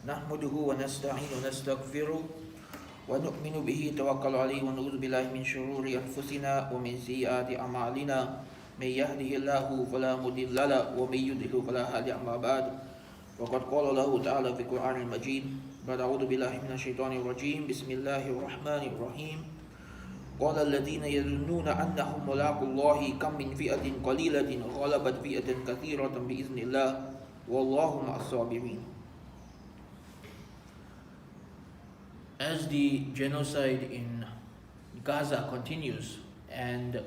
نحمده ونستعين ونستغفره ونؤمن به توكل عليه ونعوذ بالله من شرور أنفسنا ومن سيئات أعمالنا من يهده الله فلا مضل له ومن يضلل فلا هادي أما بعد وقد قال الله تعالى في القرآن المجيد بعد أعوذ بالله من الشيطان الرجيم بسم الله الرحمن الرحيم قال الذين يظنون أنهم ملاقو الله كم من فئة قليلة غلبت فئة كثيرة بإذن الله والله مع الصابرين. As the genocide in Gaza continues, and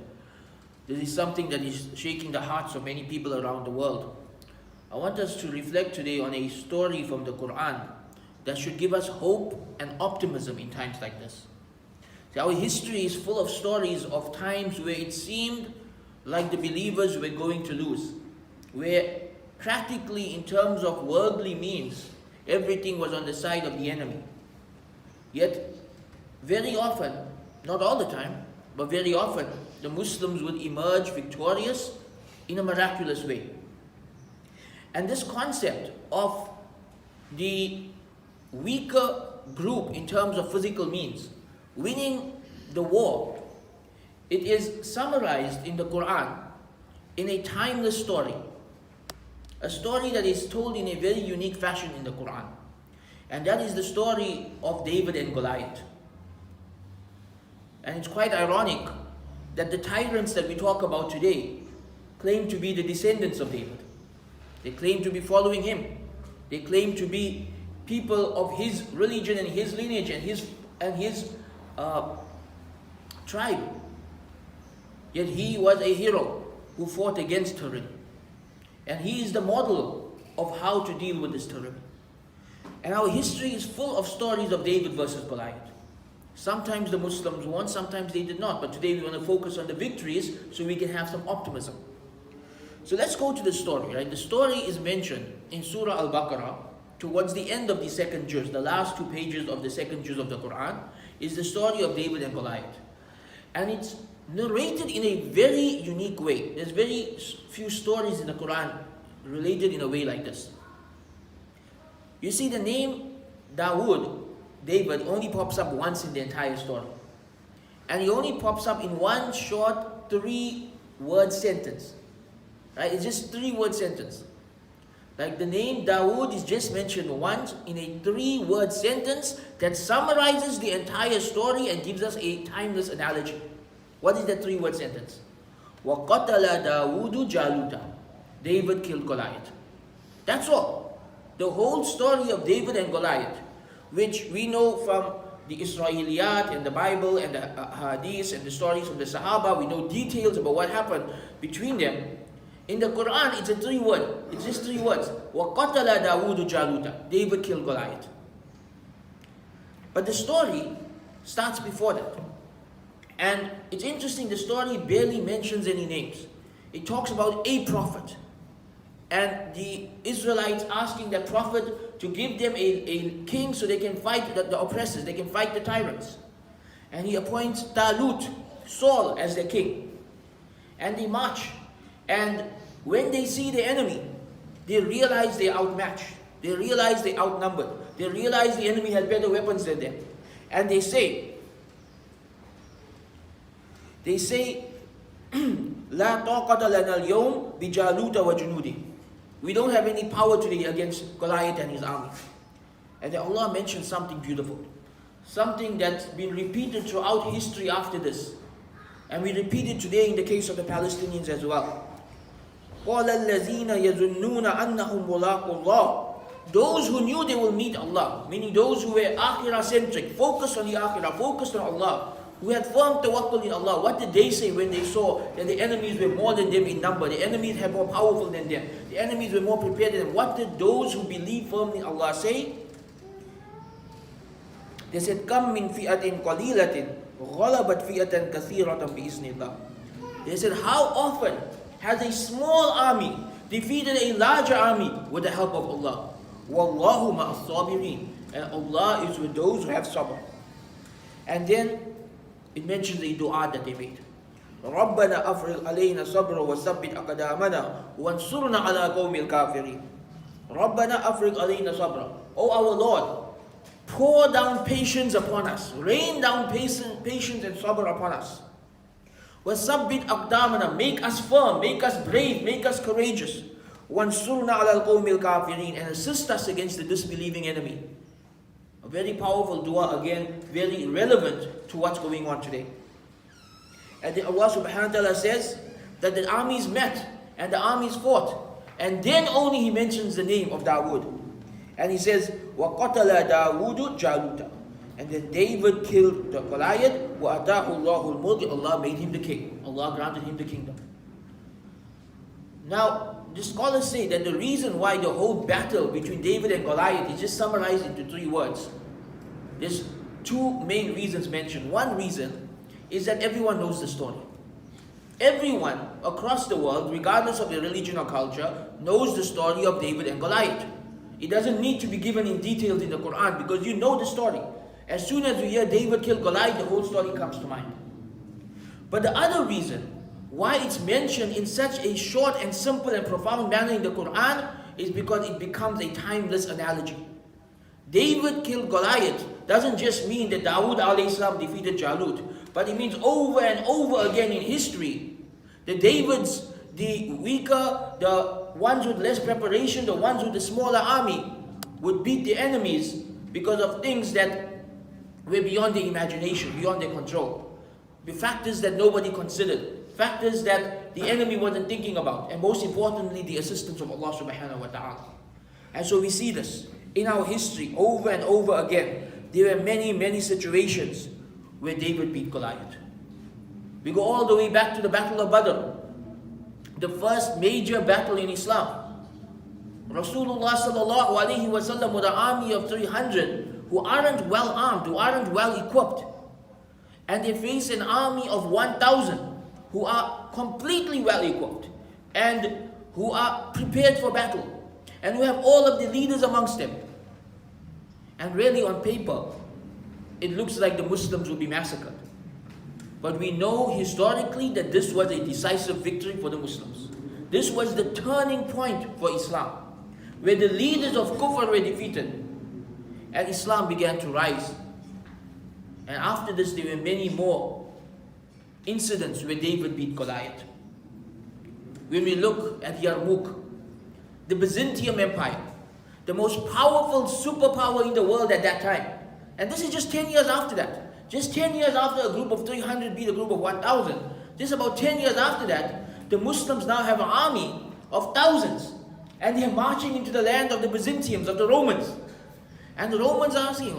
this is something that is shaking the hearts of many people around the world, I want us to reflect today on a story from the Quran that should give us hope and optimism in times like this. See, our history is full of stories of times where it seemed like the believers were going to lose, where practically in terms of worldly means, everything was on the side of the enemy. Yet, very often, not all the time, but very often, the Muslims would emerge victorious in a miraculous way. And this concept of the weaker group in terms of physical means winning the war, it is summarized in the Quran in a timeless story. A story that is told in a very unique fashion in the Quran. And that is the story of David and Goliath. And it's quite ironic that the tyrants that we talk about today claim to be the descendants of David. They claim to be following him. They claim to be people of his religion and his lineage and his tribe. Yet he was a hero who fought against tyranny. And he is the model of how to deal with this tyranny. And our history is full of stories of David versus Goliath. Sometimes the Muslims won, sometimes they did not. But today we want to focus on the victories so we can have some optimism. So let's go to the story, right? The story is mentioned in Surah Al-Baqarah towards the end of the second juz. The last 2 pages of the second juz of the Quran is the story of David and Goliath. And it's narrated in a very unique way. There's very few stories in the Quran related in a way like this. You see, the name David, only pops up once in the entire story. And he only pops up in one short 3-word sentence. Right? It's just 3-word sentence. Like the name Dawood is just mentioned once in a 3-word sentence that summarizes the entire story and gives us a timeless analogy. What is that 3-word sentence? وَقَتَلَ دَاوُودُ جَالُوتَ. David killed Goliath. That's all. The whole story of David and Goliath, which we know from the Israeliyat and the Bible and the Hadith and the stories of the Sahaba, we know details about what happened between them. In the Quran, it's a 3-word. It's just 3 words. وَقَتَلَ دَاوُودُ جَالُوتَ. David killed Goliath. But the story starts before that. And it's interesting, the story barely mentions any names. It talks about a prophet. And the Israelites asking that prophet to give them a king so they can fight the oppressors, they can fight the tyrants. And he appoints Talut, Saul, as their king. And they march. And when they see the enemy, they realize they're outmatched. They realize they're outnumbered. They realize the enemy has better weapons than them. And they say, لا طاقة لنا اليوم بجالوت وجنوده. We don't have any power today against Goliath and his army. And then Allah mentions something beautiful. Something that's been repeated throughout history after this. And we repeat it today in the case of the Palestinians as well. قَالَ الَّذِينَ يَظُنُّونَ أَنَّهُمْ مُلَاقُو اللَّهِ. Those who knew they will meet Allah, meaning those who were akhirah-centric, focused on the akhirah, focused on Allah, who had firm tawakkul in Allah. What did they say when they saw that the enemies were more than them in number? The enemies were more powerful than them. The enemies were more prepared than them. What did those who believe firmly in Allah say? They said, كَمْ مِنْ فِئَةٍ قَلِيلَةٍ غَلَبَتْ فِئَةً كَثِيرَةً بِإِذْنِ اللَّهِ. They said, how often has a small army defeated a larger army with the help of Allah? وَاللَّهُ مَعَ الصَّابِرِينَ. And Allah is with those who have sabr. And then it mentions a dua that they made. رَبَّنَا أَفْرِغْ عَلَيْنَا صَبْرًا وَثَبِّتْ أَقْدَامَنَا وَانصُرْنَا عَلَى قَوْمِ الْكَافِرِينَ. رَبَّنَا أَفْرِغْ عَلَيْنَا صَبْرًا. "O our Lord, pour down patience upon us, rain down patience and sabr upon us. وَثَبِّتْ أَقْدَامَنَا, make us firm, make us brave, make us courageous. وَانْصُرْنَا عَلَى الْقَوْمِ الْكَافِرِينَ, and assist us against the disbelieving enemy." A very powerful dua, again, very relevant to what's going on today. And then Allah subhanahu wa ta'ala says that the armies met and the armies fought, and then only He mentions the name of Dawood. And He says, وَقَتَلَ دَاوُودُ جَالُوتَ, and then David killed the Goliath. وَأَتَاهُ اللَّهُ الْمُلْكَ, Allah made him the king. Allah granted him the kingdom. Now, the scholars say that the reason why the whole battle between David and Goliath is just summarized into 3 words. There's 2 main reasons mentioned. One reason is that everyone knows the story. Everyone across the world, regardless of their religion or culture, knows the story of David and Goliath. It doesn't need to be given in details in the Quran, because you know the story. As soon as you hear David killed Goliath, the whole story comes to mind. But the other reason why it's mentioned in such a short and simple and profound manner in the Quran is because it becomes a timeless analogy. David killed Goliath doesn't just mean that Dawood alayhi salam defeated Jalut, but it means over and over again in history, the Davids, the weaker, the ones with less preparation, the ones with the smaller army, would beat the enemies because of things that were beyond their imagination, beyond their control. The factors that nobody considered, factors that the enemy wasn't thinking about, and most importantly, the assistance of Allah subhanahu wa ta'ala. And so we see this in our history over and over again. There are many, many situations where David beat Goliath. We go all the way back to the Battle of Badr, the first major battle in Islam. Rasulullah sallallahu alaihi wasallam with an army of 300 who aren't well armed, who aren't well equipped, and they face an army of 1,000 who are completely well equipped and who are prepared for battle, and who have all of the leaders amongst them. And really, on paper, it looks like the Muslims will be massacred. But we know historically that this was a decisive victory for the Muslims. This was the turning point for Islam, where the leaders of Kufr were defeated and Islam began to rise. And after this, there were many more incidents where David beat Goliath. When we look at Yarmouk, the Byzantium Empire, the most powerful superpower in the world at that time. And this is just 10 years after that. Just 10 years after a group of 300 beat a group of 1,000. Just about 10 years after that, the Muslims now have an army of thousands. And they're marching into the land of the Byzantiums, of the Romans. And the Romans are asking,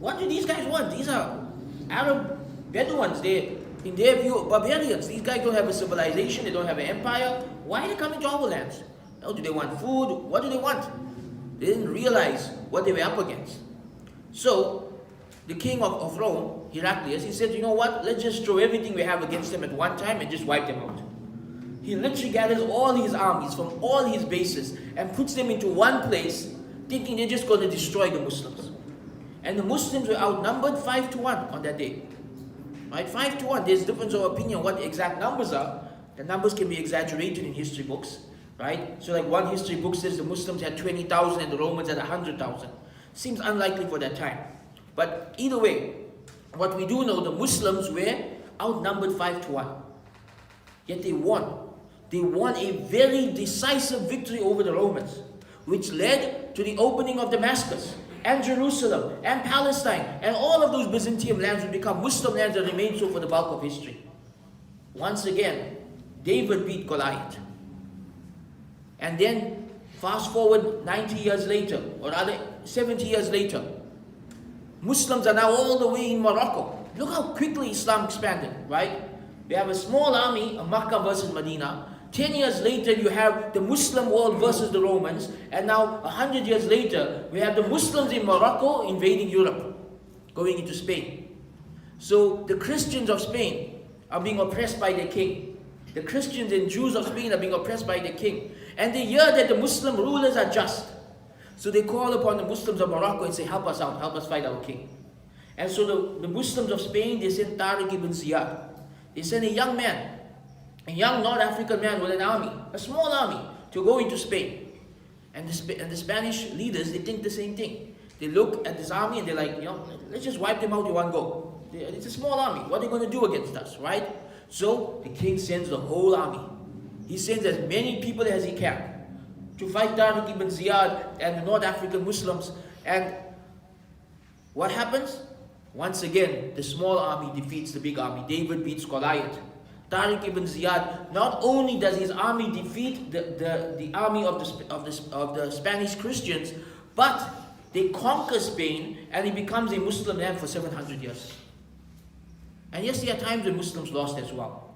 what do these guys want? These are Arab Bedouins. They, in their view, barbarians. These guys don't have a civilization. They don't have an empire. Why are they coming to our lands? Oh, do they want food? What do they want? They didn't realize what they were up against. So, the king of Rome, Heraclius, he said, you know what? Let's just throw everything we have against them at one time and just wipe them out. He literally gathers all his armies from all his bases and puts them into one place, thinking they're just going to destroy the Muslims. And the Muslims were outnumbered 5-1 on that day. Right? 5-1. There's difference of opinion on what the exact numbers are. The numbers can be exaggerated in history books. Right? So like one history book says the Muslims had 20,000 and the Romans had 100,000. Seems unlikely for that time. But either way, what we do know, the Muslims were outnumbered 5-1. Yet they won. They won a very decisive victory over the Romans, which led to the opening of Damascus and Jerusalem and Palestine, and all of those Byzantium lands would become Muslim lands and remain so for the bulk of history. Once again, David beat Goliath. And then, fast forward 90 years later, or rather 70 years later, Muslims are now all the way in Morocco. Look how quickly Islam expanded, right? We have a small army of Makkah versus Medina. 10 years later, you have the Muslim world versus the Romans. And now, 100 years later, we have the Muslims in Morocco invading Europe, going into Spain. So, the Christians of Spain are being oppressed by their king. The Christians and Jews of Spain are being oppressed by their king. And they hear that the Muslim rulers are just. So they call upon the Muslims of Morocco and say, help us out, help us fight our king. And so the Muslims of Spain, they sent Tariq ibn Ziyad. They sent a young man, a young North African man with an army, a small army, to go into Spain. And the Spanish leaders, they think the same thing. They look at this army and they're like, let's just wipe them out in one go. It's a small army. What are they going to do against us, right? So the king sends the whole army. He sends as many people as he can to fight Tariq ibn Ziyad and the North African Muslims. And what happens? Once again, the small army defeats the big army. David beats Goliath. Tariq ibn Ziyad, not only does his army defeat the army of the Spanish Christians, but they conquer Spain and he becomes a Muslim land for 700 years. And yes, there are times when Muslims lost as well.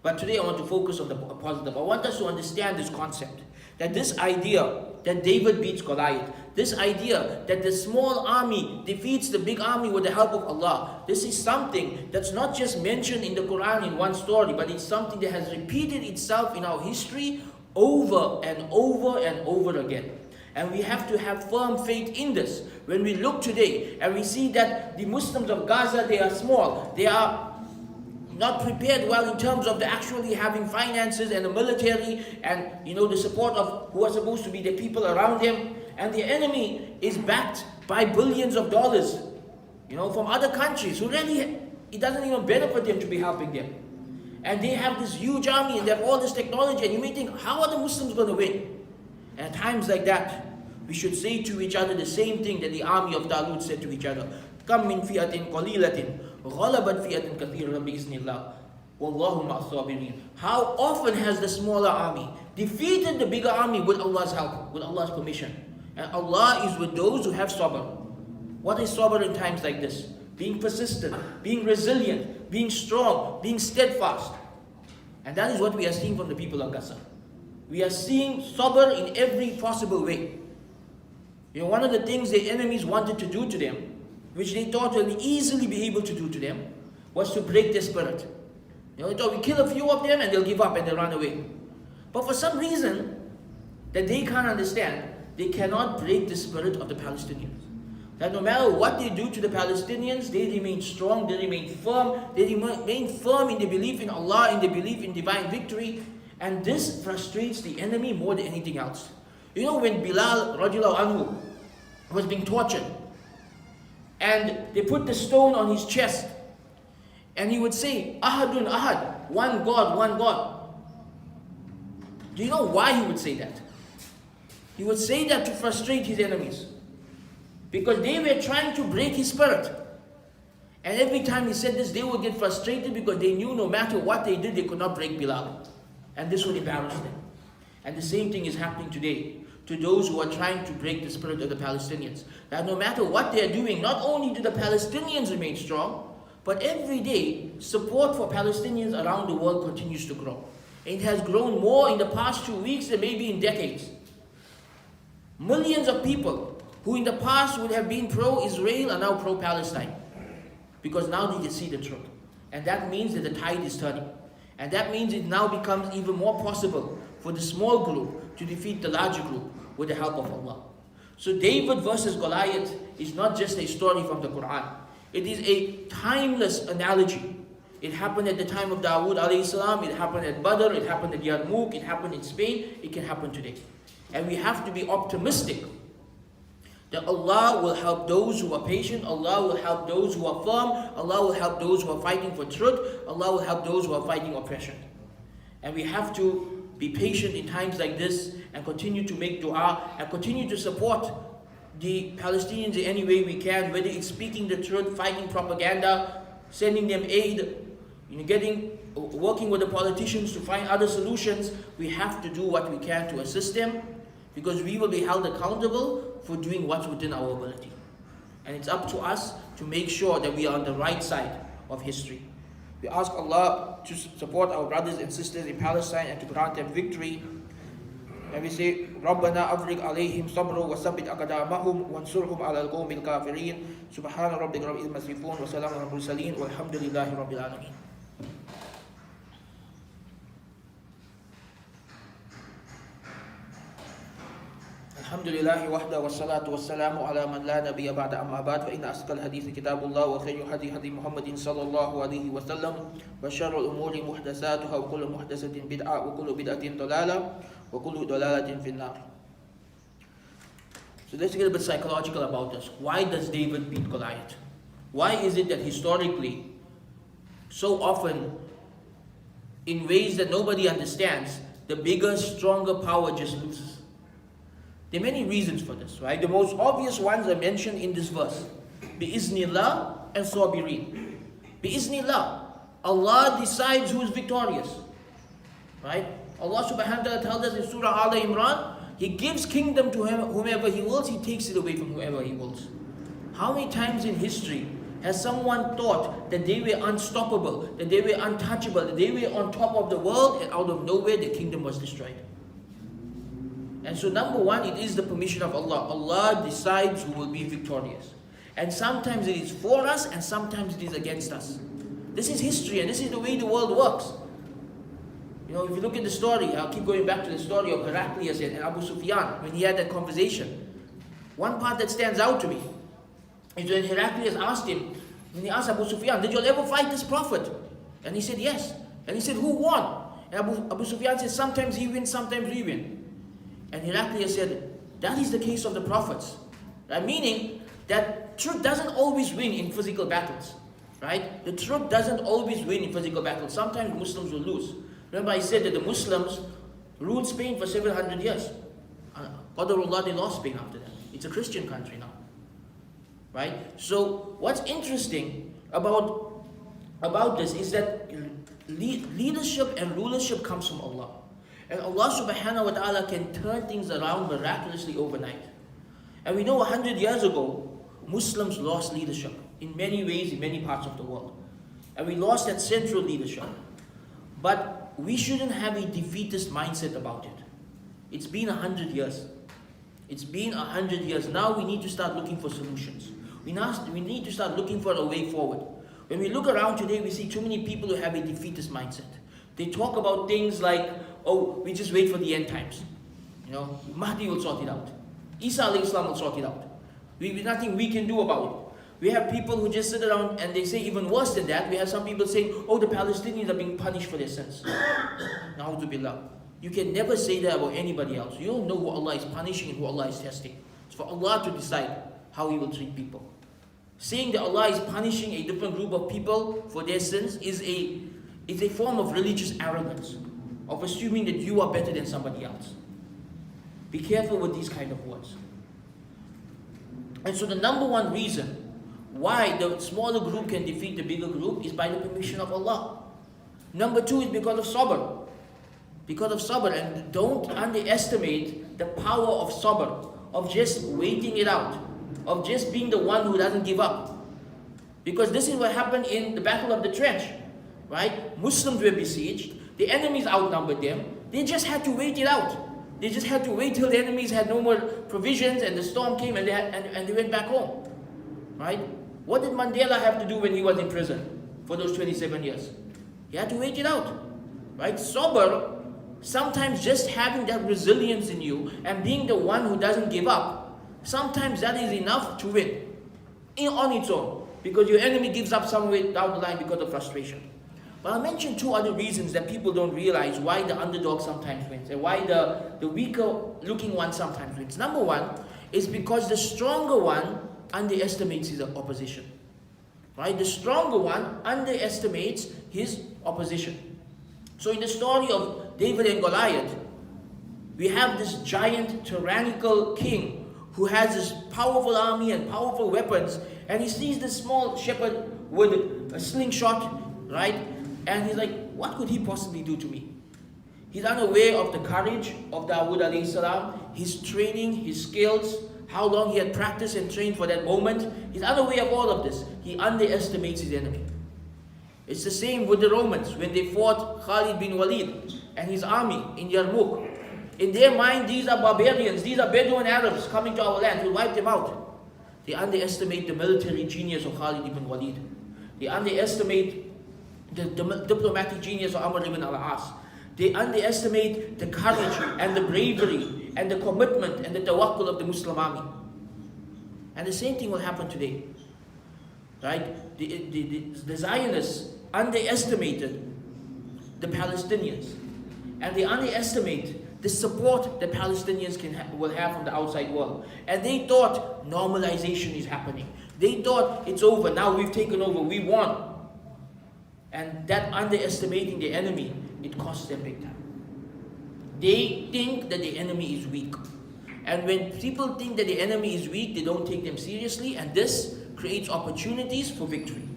But today I want to focus on the positive. I want us to understand this concept. That this idea that David beats Goliath, this idea that the small army defeats the big army with the help of Allah, this is something that's not just mentioned in the Quran in one story, but it's something that has repeated itself in our history over and over and over again. And we have to have firm faith in this. When we look today and we see that the Muslims of Gaza, they are small, they are not prepared well in terms of the actually having finances and the military and the support of who are supposed to be the people around them, and the enemy is backed by billions of dollars from other countries who really, it doesn't even benefit them to be helping them, and they have this huge army and they have all this technology, and you may think, how are the Muslims going to win? And at times like that, we should say to each other the same thing that the army of Talut said to each other: "Kam min fi'atin qalilatin ghalabat fi'atin kathiratan bi'iznillah wallahu ma'as sabirin." How often has the smaller army defeated the bigger army with Allah's help, with Allah's permission? And Allah is with those who have sabr. What is sabr in times like this? Being persistent, being resilient, being strong, being steadfast. And that is what we are seeing from the people of Gaza. We are seeing sabr in every possible way. One of the things the enemies wanted to do to them, which they thought they'll easily be able to do to them, was to break their spirit. They thought, we kill a few of them and they'll give up and they'll run away. But for some reason that they can't understand, they cannot break the spirit of the Palestinians. That no matter what they do to the Palestinians, they remain strong, they remain firm, in the belief in Allah, in the belief in divine victory. And this frustrates the enemy more than anything else. When Bilal radiallahu anhu was being tortured, and they put the stone on his chest, and he would say, Ahadun Ahad, one God, one God. Do you know why he would say that? He would say that to frustrate his enemies, because they were trying to break his spirit. And every time he said this, they would get frustrated because they knew no matter what they did, they could not break Bilal. And this would embarrass them. And the same thing is happening today to those who are trying to break the spirit of the Palestinians. That no matter what they are doing, not only do the Palestinians remain strong, but every day support for Palestinians around the world continues to grow. It has grown more in the past 2 weeks than maybe in decades. Millions of people who in the past would have been pro-Israel are now pro-Palestine, because now they can see the truth. And that means that the tide is turning. And that means it now becomes even more possible for the small group to defeat the larger group with the help of Allah. So David versus Goliath is not just a story from the Quran. It is a timeless analogy. It happened at the time of Dawood alayhi salam, it happened at Badr, it happened at Yarmouk, it happened in Spain, it can happen today. And we have to be optimistic that Allah will help those who are patient, Allah will help those who are firm, Allah will help those who are fighting for truth, Allah will help those who are fighting oppression. And we have to be patient in times like this and continue to make dua and continue to support the Palestinians in any way we can, whether it's speaking the truth, fighting propaganda, sending them aid, working with the politicians to find other solutions. We have to do what we can to assist them, because we will be held accountable for doing what's within our ability. And it's up to us to make sure that we are on the right side of history. We ask Allah to support our brothers and sisters in Palestine and to grant them victory. And we say, رَبَّنَا أَفْرِقْ عَلَيْهِمْ صَبْرًا وَثَبِّتْ أَقْدَامَهُمْ وَانْصُرْهُمْ عَلَى الْقَوْمِ الْكَافِرِينَ سُبْحَانَ رَبِّكَ رَبِّ الْعِزَّةِ عَمَّا يَصِفُونَ وَسَلَامٌ عَلَى الْمُرْسَلِينَ وَالْحَمْدُ لِلَّهِ رَبِّ الْعَالَمِينَ. الحمد لله وحده والصلاة والسلام على من لا نبي بعد أما بعد فإن أصدق الحديث كتاب الله وخير الهدي هدي محمد صلى الله عليه وسلم وشر الأمور محدثاتها وكل محدثة بدعة وكل بدعة ضلالة وكل ضلالة في النار. So let's get a bit psychological about this. Why does David beat Goliath? Why is it that historically, so often, in ways that nobody understands, the bigger, stronger power just loses? There are many reasons for this, right? The most obvious ones are mentioned in this verse. Bi-iznillah and sabirin. Bi-iznillah. Allah decides who is victorious. Right? Allah subhanahu wa ta'ala tells us in Surah Al Imran, He gives kingdom to whomever He wills, He takes it away from whoever He wills. How many times in history has someone thought that they were unstoppable, that they were untouchable, that they were on top of the world, and out of nowhere the kingdom was destroyed? And so number one, it is the permission of Allah. Allah decides who will be victorious. And sometimes it is for us and sometimes it is against us. This is history and this is the way the world works. You know, if you look at the story, I'll keep going back to the story of Heraclius and Abu Sufyan when he had that conversation. One part that stands out to me is when Heraclius asked him, when he asked Abu Sufyan, did you ever fight this prophet? And he said, yes. And he said, who won? And Abu Sufyan said, sometimes he wins, sometimes we win. And Heraclius said, that is the case of the prophets. Right? Meaning that truth doesn't always win in physical battles. Right? The truth doesn't always win in physical battles. Sometimes Muslims will lose. Remember I said that the Muslims ruled Spain for 700 years. Qadarullah, they lost Spain after that. It's a Christian country now. Right? So what's interesting about this is that leadership and rulership comes from Allah. And Allah subhanahu wa ta'ala can turn things around miraculously overnight. And we know 100 years ago, Muslims lost leadership in many ways, in many parts of the world. And we lost that central leadership. But we shouldn't have a defeatist mindset about it. It's been 100 years. It's been 100 years. Now we need to start looking for solutions. We need to start looking for a way forward. When we look around today, we see too many people who have a defeatist mindset. They talk about things like, oh, we just wait for the end times. You know, Mahdi will sort it out. Isa alayhi salam will sort it out. There's nothing we can do about it. We have people who just sit around and they say even worse than that. We have some people saying, oh, the Palestinians are being punished for their sins. Na'udhu billah. You can never say that about anybody else. You don't know who Allah is punishing and who Allah is testing. It's for Allah to decide how He will treat people. Saying that Allah is punishing a different group of people for their sins is a form of religious arrogance, of assuming that you are better than somebody else. Be careful with these kind of words. And so the number one reason why the smaller group can defeat the bigger group is by the permission of Allah. Number two is because of sabr. Because of sabr. And don't underestimate the power of sabr, of just waiting it out, of just being the one who doesn't give up. Because this is what happened in the Battle of the Trench. Right? Muslims were besieged. The enemies outnumbered them. They just had to wait it out. They just had to wait till the enemies had no more provisions and the storm came and they went back home. Right? What did Mandela have to do when he was in prison for those 27 years? He had to wait it out. Right? Sabr, sometimes just having that resilience in you and being the one who doesn't give up, sometimes that is enough to win on its own. Because your enemy gives up somewhere down the line because of frustration. But I'll mention two other reasons that people don't realize why the underdog sometimes wins and why the weaker looking one sometimes wins. Number one is because the stronger one underestimates his opposition. Right? The stronger one underestimates his opposition. So in the story of David and Goliath, we have this giant tyrannical king who has this powerful army and powerful weapons, and he sees this small shepherd with a slingshot, right? And he's like, what could he possibly do to me? He's unaware of the courage of Dawood alayhi salam, his training, his skills, how long he had practiced and trained for that moment. He's unaware of all of this. He underestimates his enemy. It's the same with the Romans when they fought Khalid bin Walid and his army in Yarmouk. In their mind, these are barbarians, these are Bedouin Arabs coming to our land, we'll wipe them out. They underestimate the military genius of Khalid ibn Walid. They underestimate the diplomatic genius of Amr ibn al-As. They underestimate the courage and the bravery and the commitment and the tawakkul of the Muslim army. And the same thing will happen today. Right? The Zionists underestimated the Palestinians. And they underestimate the support the Palestinians will have from the outside world. And they thought normalization is happening. They thought it's over, now we've taken over, we won. And that underestimating the enemy, it costs them big time. They think that the enemy is weak. And when people think that the enemy is weak, they don't take them seriously, and this creates opportunities for victory.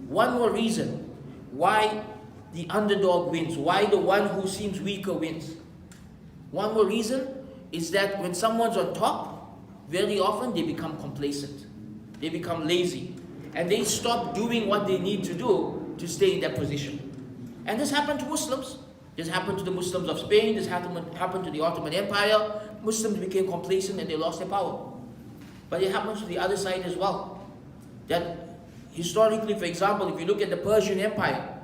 One more reason why the underdog wins, why the one who seems weaker wins. One more reason is that when someone's on top, very often they become complacent. They become lazy. And they stop doing what they need to do to stay in that position. And this happened to Muslims. This happened to the Muslims of Spain. This happened to the Ottoman Empire. Muslims became complacent and they lost their power. But it happens to the other side as well. That historically, for example, if you look at the Persian Empire,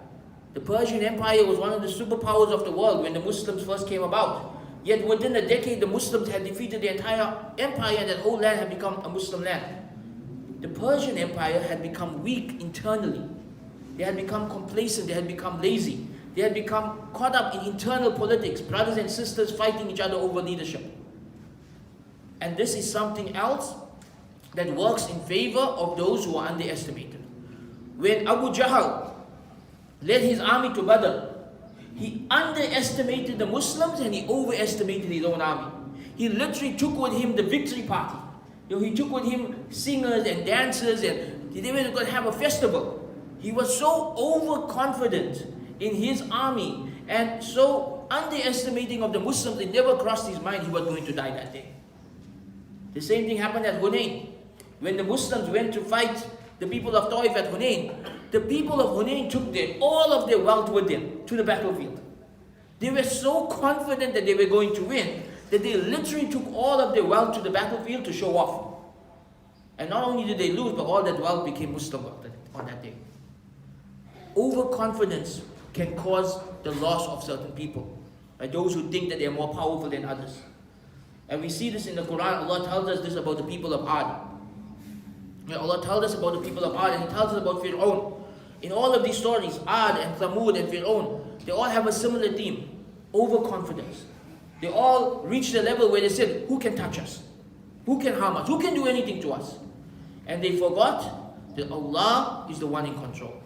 the Persian Empire was one of the superpowers of the world when the Muslims first came about. Yet within a decade, the Muslims had defeated the entire empire and that whole land had become a Muslim land. The Persian Empire had become weak internally. They had become complacent, they had become lazy. They had become caught up in internal politics, brothers and sisters fighting each other over leadership. And this is something else that works in favor of those who are underestimated. When Abu Jahl led his army to Badr, he underestimated the Muslims and he overestimated his own army. He literally took with him the victory party. He took with him singers and dancers, and they were going to have a festival. He was so overconfident in his army and so underestimating of the Muslims, it never crossed his mind he was going to die that day. The same thing happened at Hunayn. When the Muslims went to fight the people of Taif at Hunayn, the people of Hunayn took all of their wealth with them to the battlefield. They were so confident that they were going to win that they literally took all of their wealth to the battlefield to show off. And not only did they lose, but all that wealth became Muslim wealth on that day. Overconfidence can cause the loss of certain people. Like those who think that they are more powerful than others. And we see this in the Quran. Allah tells us this about the people of Ad. Allah tells us about the people of Ad, and He tells us about Fir'aun. In all of these stories, Ad and Thamud and Fir'aun, they all have a similar theme: overconfidence. They all reach the level where they said, who can touch us? Who can harm us? Who can do anything to us? And they forgot that Allah is the one in control.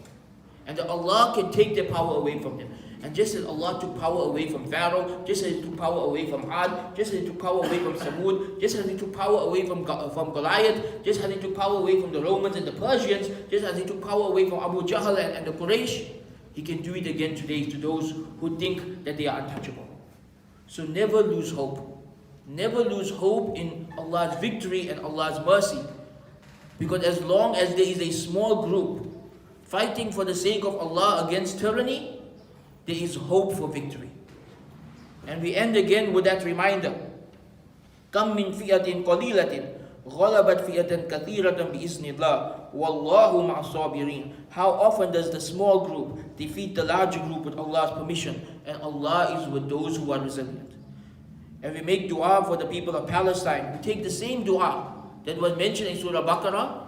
And that Allah can take their power away from them. And just as Allah took power away from Pharaoh, just as He took power away from Ad, just as He took power away from Thamud, just as He took power away from Goliath, just as He took power away from the Romans and the Persians, just as He took power away from Abu Jahl and the Quraysh, He can do it again today to those who think that they are untouchable. So never lose hope. Never lose hope in Allah's victory and Allah's mercy. Because as long as there is a small group fighting for the sake of Allah against tyranny, there is hope for victory. And we end again with that reminder. كَمْ مِنْ فِئَةٍ قَلِيلَةٍ غَلَبَتْ فِئَةً كَثِيرَةً بِإِذْنِ اللَّهِ وَاللَّهُ مَعَ الصَّابِرِينَ. How often does the small group defeat the larger group with Allah's permission? And Allah is with those who are resilient. And we make dua for the people of Palestine. We take the same dua that was mentioned in Surah Baqarah,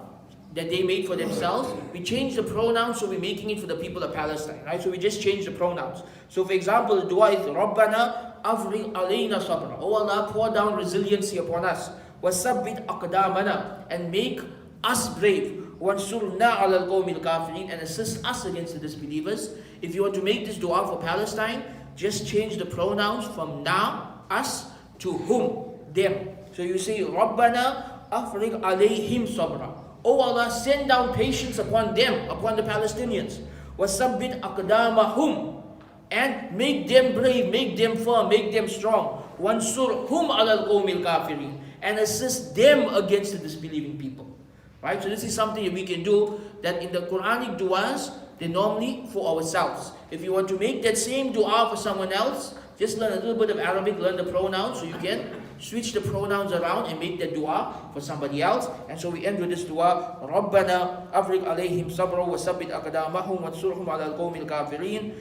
that they made for themselves. We change the pronouns, so we're making it for the people of Palestine, right? So we just change the pronouns. So for example, the dua is Rabbana afrig alayna sabra. Oh Allah, pour down resiliency upon us. Wasabbit aqdamana, and make us brave. Wansurna ala al-qawmil kafirin, and assist us against the disbelievers. If you want to make this dua for Palestine, just change the pronouns from na, us, to whom, them. So you say Rabbana afrig alayhim sabra. Oh Allah, send down patience upon them, upon the Palestinians. وَثَبِّتْ أَقْدَامَهُمْ, and make them brave, make them firm, make them strong. وَانْصُرْهُمْ عَلَى الْقَوْمِ الْكَافِرِينَ, and assist them against the disbelieving people. Right? So this is something that we can do, that in the Quranic du'as, they're normally for ourselves. If you want to make that same dua for someone else, just learn a little bit of Arabic, learn the pronouns, so you can switch the pronouns around and make that dua for somebody else. And so we end with this dua: Rabbana afrig alayhim sabra wa sabbit aqdamahum wansurhum ala al-qawmil kafirin.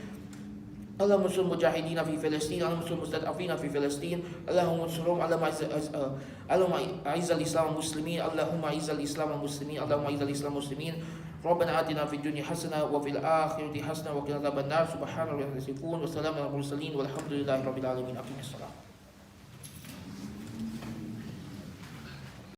اللهم انصر المجاهدين في فلسطين، اللهم انصر المستضعفين في فلسطين، اللهم انصرهم، اللهم اعز الاسلام والمسلمين، اللهم اعز الاسلام والمسلمين، اللهم اعز الاسلام والمسلمين، ربنا آتنا في الدنيا حسنة وفي الآخرة حسنة وقنا عذاب النار سبحان ربك رب العزة عما يصفون وسلام على المرسلين والحمد لله رب العالمين. أقم الصلاة.